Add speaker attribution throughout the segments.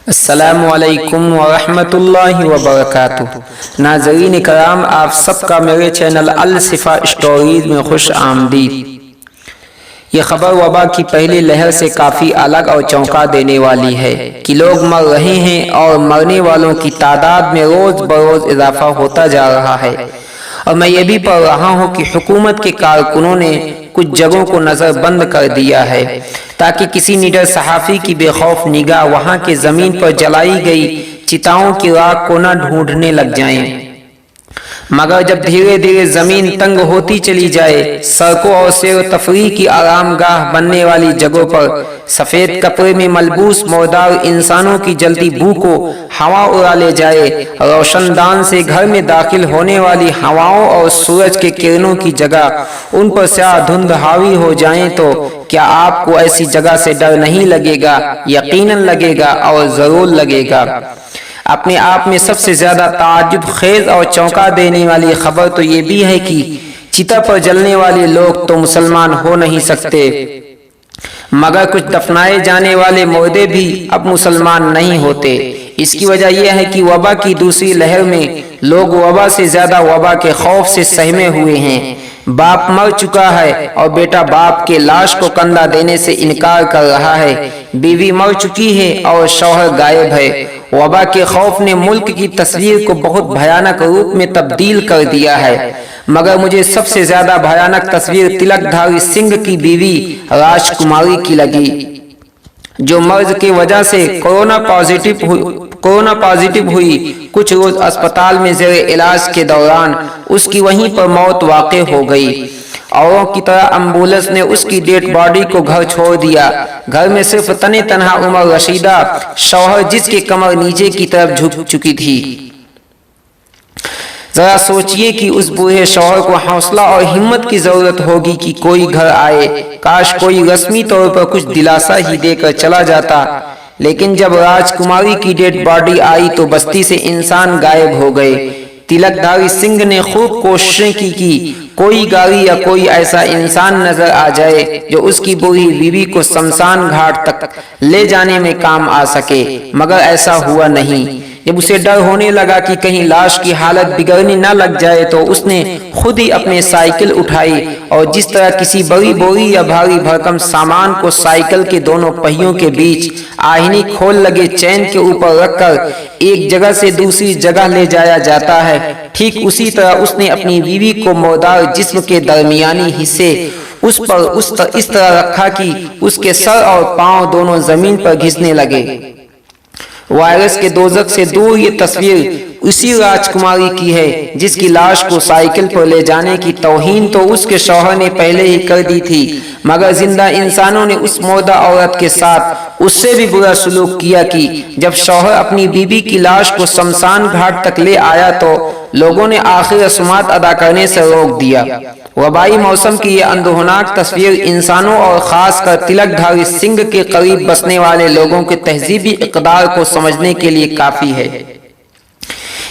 Speaker 1: السلام علیکم ورحمۃ اللہ وبرکاتہ۔ ناظرین کرام، آپ سب کا میرے چینل الصفا اسٹوریز میں خوش آمدید۔ یہ خبر وبا کی پہلی لہر سے کافی الگ اور چونکا دینے والی ہے کہ لوگ مر رہے ہیں اور مرنے والوں کی تعداد میں روز بروز اضافہ ہوتا جا رہا ہے۔ اور میں یہ بھی پڑھ رہا ہوں کہ حکومت کے کارکنوں نے کچھ جگہوں کو نظر بند کر دیا ہے تاکہ کسی نڈر صحافی کی بے خوف نگاہ وہاں کے زمین پر جلائی گئی چتاؤں کی راکھ کو نہ ڈھونڈنے لگ جائیں۔ مگر جب دھیرے دھیرے زمین تنگ ہوتی چلی جائے، سڑکوں اور سیر و تفریح کی آرام گاہ بننے والی جگہوں پر سفید کپڑے میں ملبوس مردار انسانوں کی جلتی بو کو ہوا اڑا لے جائے، روشن دان سے گھر میں داخل ہونے والی ہواؤں اور سورج کے کرنوں کی جگہ ان پر سیاہ دھند حاوی ہو جائیں، تو کیا آپ کو ایسی جگہ سے ڈر نہیں لگے گا؟ یقیناً لگے گا اور ضرور لگے گا۔ اپنے آپ میں سب سے زیادہ تعجب خیز اور چونکا دینے والی خبر تو یہ بھی ہے کہ چتا پر جلنے والے لوگ تو مسلمان ہو نہیں سکتے، مگر کچھ دفنائے جانے والے مردے بھی اب مسلمان نہیں ہوتے۔ اس کی وجہ یہ ہے کہ وبا کی دوسری لہر میں لوگ وبا سے زیادہ وبا کے خوف سے سہمے ہوئے ہیں۔ باپ مر چکا ہے اور بیٹا باپ کے لاش کو کندھا دینے سے انکار کر رہا ہے، بیوی مر چکی ہے اور شوہر غائب ہے۔ وبا کے خوف نے ملک کی تصویر کو بہت بھیانک روپ میں تبدیل کر دیا ہے، مگر مجھے سب سے زیادہ بھیانک تصویر تلک دھاری سنگھ کی بیوی راج کماری کی لگی، جو مرض کی وجہ سے کورونا پازیٹیو ہوئی۔ کچھ روز اسپتال میں زیر علاج کے دوران اس کی وہیں پر موت واقع ہو گئی۔ اوروں کی طرح ایمبولینس نے اس کی ڈیڈ باڈی کو گھر چھوڑ دیا۔ گھر میں صرف تنہا عمر رشیدہ، شوہر جس کی کمر نیچے کی طرف جھک چکی تھی۔ ذرا سوچئے کہ اس بوڑھے شوہر کو حوصلہ اور ہمت کی ضرورت ہوگی کہ کوئی گھر آئے، کاش کوئی رسمی طور پر کچھ دلاسا ہی دے کر چلا جاتا۔ لیکن جب راج کماری کی ڈیڈ باڈی آئی تو بستی سے انسان غائب ہو گئے۔ تلک دھاری سنگھ نے خوب کوششیں کی کہ کوئی گاڑی یا کوئی ایسا انسان نظر آ جائے جو اس کی بوڑھی بیوی کو شمشان گھاٹ تک لے جانے میں کام آ سکے، مگر ایسا ہوا نہیں۔ جب اسے ڈر ہونے لگا کہ کہیں لاش کی حالت بگڑنے نہ لگ جائے تو اس نے خود ہی اپنے سائیکل اٹھائی اور جس طرح کسی بڑی بوری یا بھاری بھرکم سامان کو سائیکل کے دونوں پہیوں کے بیچ آہنی کھول لگے چین کے اوپر رکھ کر ایک جگہ سے دوسری جگہ لے جایا جاتا ہے، ٹھیک اسی طرح اس نے اپنی بیوی کو مردار جسم کے درمیانی حصے اس پر اس طرح رکھا کہ اس کے سر اور پاؤں دونوں زمین پر گھسنے لگے۔ وائرس کے دوزخ سے دور یہ تصویر اسی راج کماری کی ہے جس کی لاش کو سائیکل پر لے جانے کی توہین تو اس کے شوہر نے پہلے ہی کر دی تھی، مگر زندہ انسانوں نے اس مردہ عورت کے ساتھ اس سے بھی برا سلوک کیا کہ جب شوہر اپنی بیوی کی لاش کو شمشان گھاٹ تک لے آیا تو لوگوں نے آخری رسومات ادا کرنے سے روک دیا۔ وبائی موسم کی یہ اندوہناک تصویر انسانوں اور خاص کر تلک دھاری سنگھ کے قریب بسنے والے لوگوں کے تہذیبی اقدار کو سمجھنے کے لیے کافی ہے۔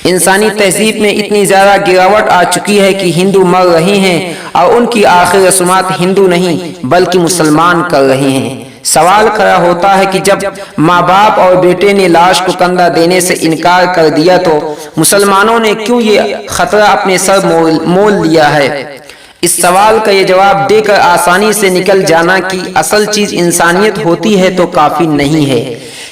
Speaker 1: انسانی تہذیب میں اتنی زیادہ گراوٹ آ چکی ہے کہ ہندو مر رہے ہیں اور ان کی آخری رسومات ہندو نہیں بلکہ مسلمان کر رہے ہیں۔ سوال کھڑا ہوتا ہے کہ جب ماں باپ اور بیٹے نے لاش کو کندھا دینے سے انکار کر دیا تو مسلمانوں نے کیوں یہ خطرہ اپنے سر مول لیا ہے؟ اس سوال کا یہ جواب دے کر آسانی سے نکل جانا کہ اصل چیز انسانیت ہوتی ہے تو کافی نہیں ہے،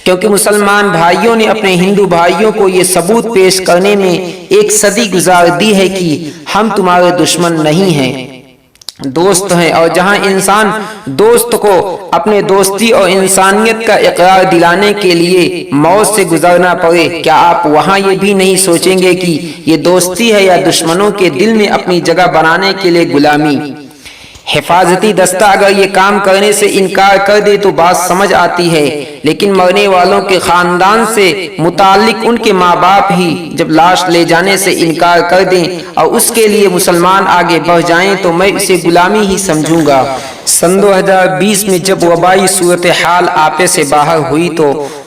Speaker 1: کیونکہ مسلمان بھائیوں نے اپنے ہندو بھائیوں کو یہ ثبوت پیش کرنے میں ایک صدی گزار دی ہے کہ ہم تمہارے دشمن نہیں ہیں، دوست ہیں۔ اور جہاں انسان دوست کو اپنے دوستی اور انسانیت کا اقرار دلانے کے لیے موت سے گزرنا پڑے، کیا آپ وہاں یہ بھی نہیں سوچیں گے کہ یہ دوستی ہے یا دشمنوں کے دل میں اپنی جگہ بنانے کے لیے غلامی؟ حفاظتی دستہ اگر یہ کام کرنے سے انکار کر دے تو بات سمجھ آتی ہے، لیکن مرنے والوں کے خاندان سے متعلق ان کے ماں باپ ہی جب لاش لے جانے سے انکار کر دیں اور اس کے لیے مسلمان آگے بڑھ جائیں تو میں اسے غلامی ہی سمجھوں گا۔ سن 2020 میں جب وبائی صورتحال آپے سے باہر ہوئی تو